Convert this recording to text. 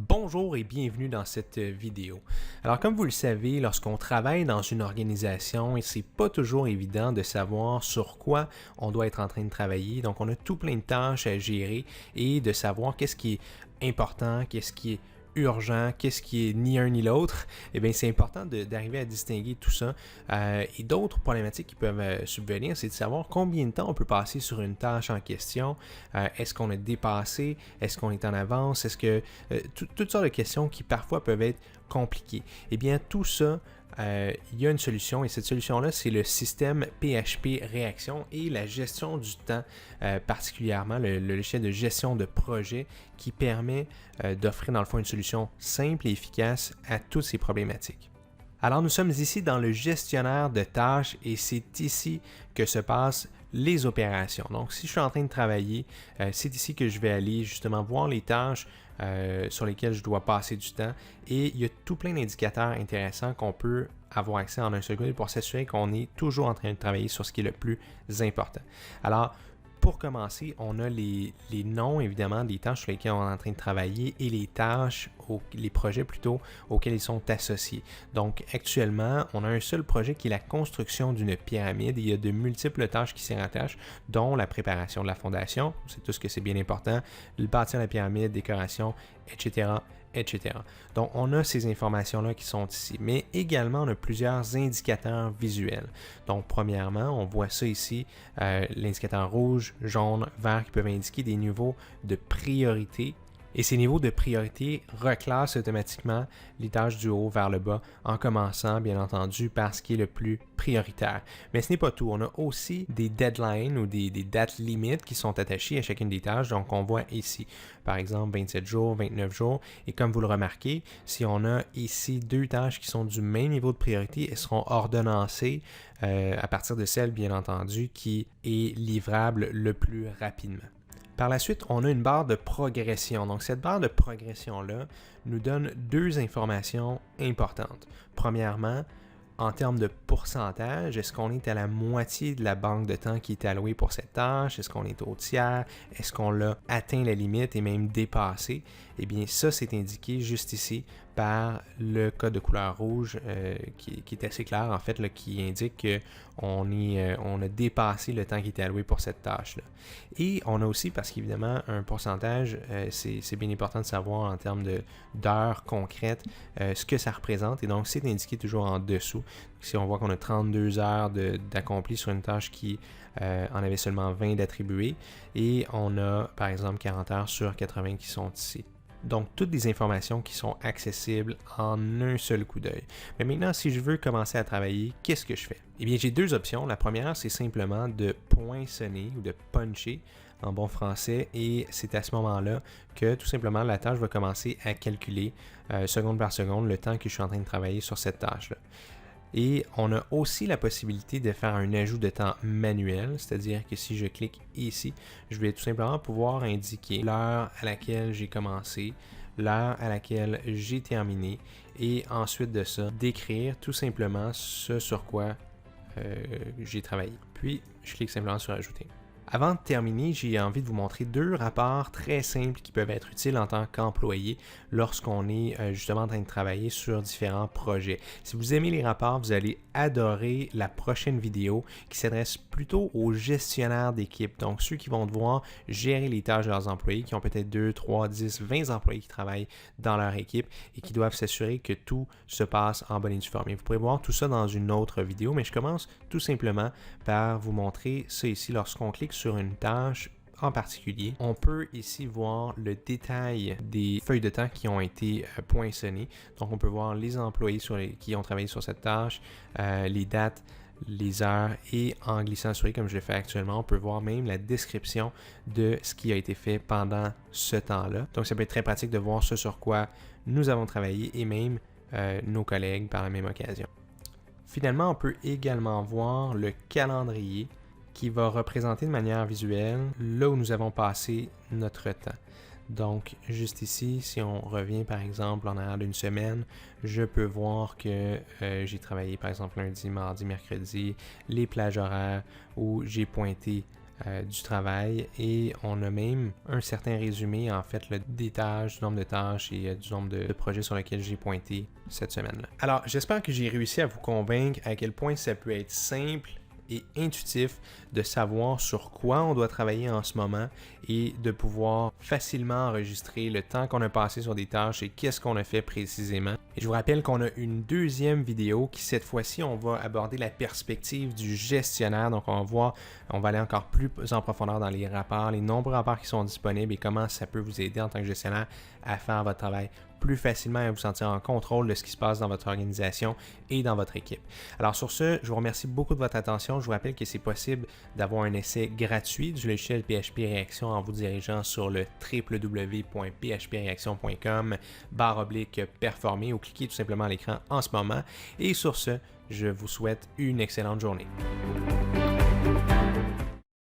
Bonjour et bienvenue dans cette vidéo. Alors comme vous le savez, lorsqu'on travaille dans une organisation, c'est pas toujours évident de savoir sur quoi on doit être en train de travailler. Donc on a tout plein de tâches à gérer et de savoir qu'est-ce qui est important, qu'est-ce qui est urgent, qu'est-ce qui est ni un ni l'autre. Eh bien, c'est important d'arriver à distinguer tout ça. Et d'autres problématiques qui peuvent subvenir, c'est de savoir combien de temps on peut passer sur une tâche en question. Est-ce qu'on a dépassé? Est-ce qu'on est en avance? Est-ce que toutes sortes de questions qui parfois peuvent être compliquées. Eh bien, tout ça, il y a une solution et cette solution-là, c'est le système PHP Réaction et la gestion du temps, particulièrement le logiciel de gestion de projet qui permet d'offrir dans le fond une solution simple et efficace à toutes ces problématiques. Alors nous sommes ici dans le gestionnaire de tâches et c'est ici que se passent les opérations. Donc si je suis en train de travailler, c'est ici que je vais aller justement voir les tâches sur lesquelles je dois passer du temps et il y a tout plein d'indicateurs intéressants qu'on peut avoir accès en un seul coup pour s'assurer qu'on est toujours en train de travailler sur ce qui est le plus important. Alors, pour commencer, on a les noms, évidemment, des tâches sur lesquelles on est en train de travailler et les tâches, les projets plutôt, auxquels ils sont associés. Donc, actuellement, on a un seul projet qui est la construction d'une pyramide. Il y a de multiples tâches qui s'y rattachent, dont la préparation de la fondation, c'est tout ce que c'est bien important, le bâtir la pyramide, décoration, etc., etc. Donc, on a ces informations-là qui sont ici, mais également, on a plusieurs indicateurs visuels. Donc, premièrement, on voit ça ici, l'indicateur rouge, jaune, vert qui peuvent indiquer des niveaux de priorité. Et ces niveaux de priorité reclassent automatiquement les tâches du haut vers le bas en commençant, bien entendu, par ce qui est le plus prioritaire. Mais ce n'est pas tout. On a aussi des deadlines ou des dates limites qui sont attachées à chacune des tâches. Donc, on voit ici, par exemple, 27 jours, 29 jours. Et comme vous le remarquez, si on a ici deux tâches qui sont du même niveau de priorité, elles seront ordonnancées à partir de celle, bien entendu, qui est livrable le plus rapidement. Par la suite, on a une barre de progression. Donc, cette barre de progression-là nous donne deux informations importantes. Premièrement, en termes de pourcentage, est-ce qu'on est à la moitié de la banque de temps qui est allouée pour cette tâche? Est-ce qu'on est au tiers? Est-ce qu'on l'a atteint la limite et même dépassé? Eh bien, ça, c'est indiqué juste ici par le code de couleur rouge qui est assez clair, en fait, là, qui indique qu'on a dépassé le temps qui était alloué pour cette tâche-là. Et on a aussi, parce qu'évidemment, un pourcentage, c'est bien important de savoir en termes d'heures concrètes ce que ça représente. Et donc, c'est indiqué toujours en dessous. Si on voit qu'on a 32 heures d'accompli sur une tâche qui en avait seulement 20 d'attribuées, et on a, par exemple, 40 heures sur 80 qui sont ici. Donc, toutes des informations qui sont accessibles en un seul coup d'œil. Mais maintenant, si je veux commencer à travailler, qu'est-ce que je fais? Eh bien, j'ai deux options. La première, c'est simplement de poinçonner ou de puncher en bon français et c'est à ce moment-là que tout simplement la tâche va commencer à calculer seconde par seconde le temps que je suis en train de travailler sur cette tâche-là. Et on a aussi la possibilité de faire un ajout de temps manuel, c'est-à-dire que si je clique ici, je vais tout simplement pouvoir indiquer l'heure à laquelle j'ai commencé, l'heure à laquelle j'ai terminé et ensuite de ça, décrire tout simplement ce sur quoi j'ai travaillé. Puis, je clique simplement sur Ajouter. Avant de terminer, j'ai envie de vous montrer deux rapports très simples qui peuvent être utiles en tant qu'employé lorsqu'on est justement en train de travailler sur différents projets. Si vous aimez les rapports, vous allez adorer la prochaine vidéo qui s'adresse plutôt aux gestionnaires d'équipe, donc ceux qui vont devoir gérer les tâches de leurs employés, qui ont peut-être 2, 3, 10, 20 employés qui travaillent dans leur équipe et qui doivent s'assurer que tout se passe en bonne et due forme. Et vous pourrez voir tout ça dans une autre vidéo, mais je commence tout simplement par vous montrer ça ici lorsqu'on clique sur une tâche en particulier. On peut ici voir le détail des feuilles de temps qui ont été poinçonnées. Donc, on peut voir les employés qui ont travaillé sur cette tâche, les dates, les heures et en glissant souris comme je le fais actuellement, on peut voir même la description de ce qui a été fait pendant ce temps-là. Donc, ça peut être très pratique de voir ce sur quoi nous avons travaillé et même nos collègues par la même occasion. Finalement, on peut également voir le calendrier qui va représenter de manière visuelle là où nous avons passé notre temps. Donc, juste ici, si on revient par exemple en arrière d'une semaine, je peux voir que j'ai travaillé par exemple lundi, mardi, mercredi, les plages horaires où j'ai pointé du travail et on a même un certain résumé en fait des tâches, du nombre de tâches et du nombre de projets sur lesquels j'ai pointé cette semaine-là. Alors j'espère que j'ai réussi à vous convaincre à quel point ça peut être simple et intuitif de savoir sur quoi on doit travailler en ce moment et de pouvoir facilement enregistrer le temps qu'on a passé sur des tâches et qu'est-ce qu'on a fait précisément. Et je vous rappelle qu'on a une deuxième vidéo qui cette fois-ci, on va aborder la perspective du gestionnaire. Donc on va aller encore plus en profondeur dans les rapports, les nombreux rapports qui sont disponibles et comment ça peut vous aider en tant que gestionnaire à faire votre travail plus facilement et à vous sentir en contrôle de ce qui se passe dans votre organisation et dans votre équipe. Alors sur ce, je vous remercie beaucoup de votre attention. Je vous rappelle que c'est possible d'avoir un essai gratuit du logiciel PHP Réaction en vous dirigeant sur le www.phpreaction.com/performer ou cliquez tout simplement à l'écran en ce moment. Et sur ce, je vous souhaite une excellente journée.